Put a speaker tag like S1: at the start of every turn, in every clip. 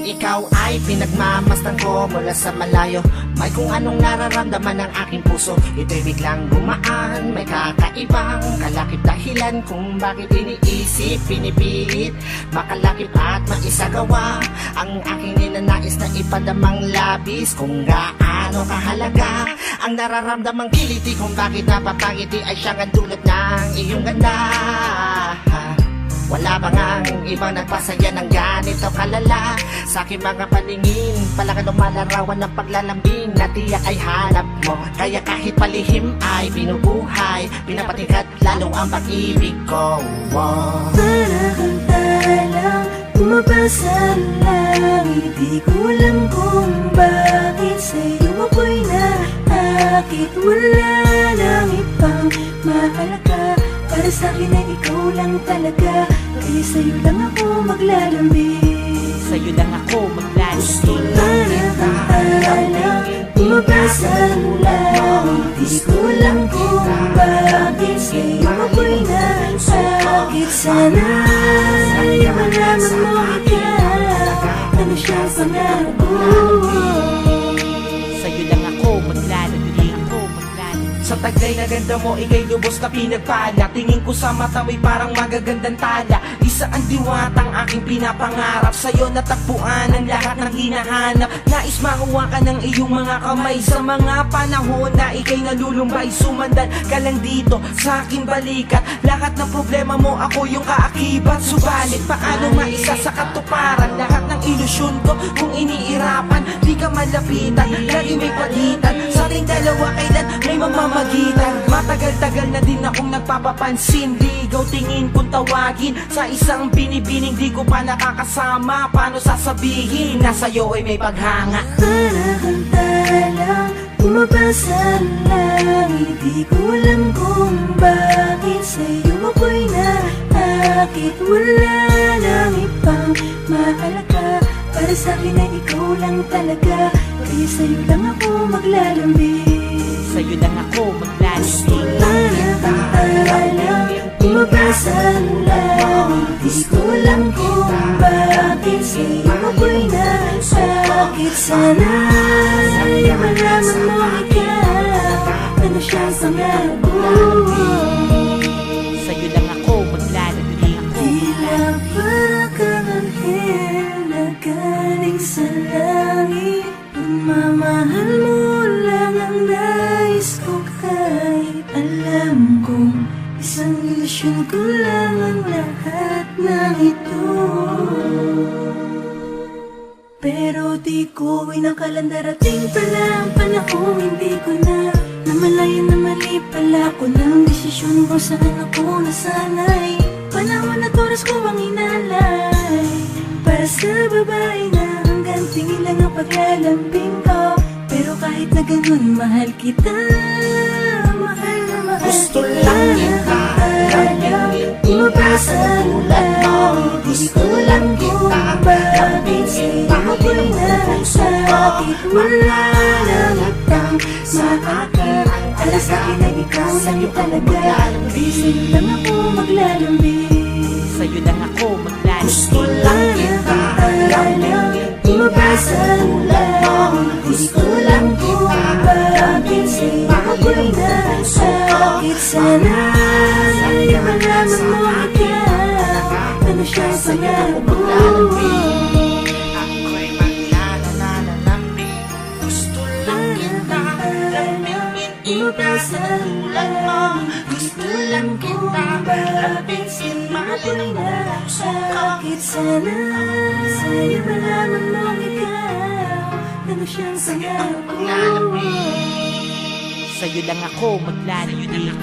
S1: ikaw ay pinagmamastan ko mula sa malayo. May kung anong nararamdaman ng aking puso, ito'y biglang gumaan. May kakaibang kalakip dahilan kung bakit iniisip, pinipilit makalakip at maisagawa ang aking ninanais na ipadamang labis. Kung gaano kahalaga ang nararamdamang kiliti, kung bakit napapangiti ay siyang ang dulot ng iyong ganda. Wala ba ngang ibang nagpasaya ng ganito kalala? Sa aking mga paningin, palaka lumalarawan ng paglalambing na tiyak ay hanap mo. Kaya kahit palihim ay binubuhay, pinapatingkat lalo ang pag-ibig ko.
S2: Para kang talang bumabasa lang, hindi ko alam kung bakit sa'yo ako'y naakit. Wala nang ibang mahalaga, para sa'kin ay ikaw lang talaga. Kaya sa'yo lang ako maglalambing,
S3: sa'yo lang ako maglalambing.
S2: para kang talang bumabasa lang, hindi ko alam kung bakit sa'yo ako'y naakit. Sana ay malaman mo ikaw, ano siya pangarap ko.
S3: Sa'yo lang ako maglalambing, ako maglalambing.
S4: Sa taglay na ganda mo, ika'y lubos na pinagpala. Tingin ko sa mata mo'y parang magagandang tala. Isa ang diwatang aking pinapangarap, sa'yo natagpuan ang lahat ng hinahanap. Nais makuha ka ng iyong mga kamay sa mga panahon na ika'y nalulumbay. Sumandan ka lang dito sa aking balikat, lahat ng problema mo ako yung kaakibat. Subalit paano maisa sa katuparan lahat ng ilusyon ko kung iniirapan? Di ka malapitan, lagi may pagitan sa ating dalawa, kailan may mamamagitan. Matagal-tagal na din akong nagpapapansin, ligaw tingin kung tawagin sa isang binibining di ko pa nakakasama. Paano sasabihin na sa'yo ay may paghanga?
S2: Para kang talang bumabasa lang, hindi ko alam kung bakit sa'yo ako'y naakit. Wala nang ibang mahalaga, para sa'kin ay ikaw lang talaga. Kaya sa'yo lang ako maglalambing,
S3: Sa'yo lang ako maglalambing.
S2: para kang talang bumabasa lang, hindi ko alam kung bakit sa'yo ako'y naakit. Sana ay malaman mo ikaw, ano siyang pangarap ko.
S3: Sa'yo lang ako maglalambing, ako
S2: Tila para kang anghel na galing sa langit. Pagmamahal mo lang ang nais ko, kahit alam kong isang ilusyon ko lang ang lahat ng ito. Pero di ko inakalang darating pala ang panahon, hindi ko na namalayan na mali pala ko ng desisyon kung saan ako nasanay. Panahon at oras ko ang inalay para sa babae na hanggang tingin lang ang paglalambing ko. Pero kahit na ganun, mahal kita, mahal na mahal
S1: Gusto
S2: kita.
S1: lang kita lambingin,
S2: Bumabasa lang, hindi ko lang kung bakit sa'yo ako'y nasakit. Wala nang ibang maakit, para sa'kin ay ikaw lang talaga. Kaya sa'yo lang ako maglalambing,
S3: Sa'yo lang ako
S1: gusto
S3: maglalambing.
S1: lang kita lambingin,
S2: bumabasa lang, hindi ko lang kung bakit sa'yo ako'y nasakit. Sana ay malaman mo ikaw, ano siyang pangarap ko.
S1: ako'y maglalalambing. Gusto lang kita lambingin,
S2: Bumabasa lang,
S1: gusto lang kita lambingin,
S2: ako'y
S1: mahalin mo
S2: nasakit. Sana sa'yo malaman mo ikaw, ano siyang pangarap ko.
S3: Sa'yo lang ako maglalambing.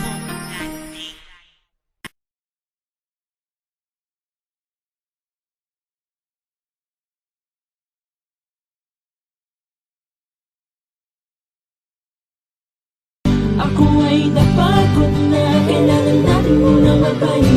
S2: Ako ay napagod na, kailangan natin munang magpahinga.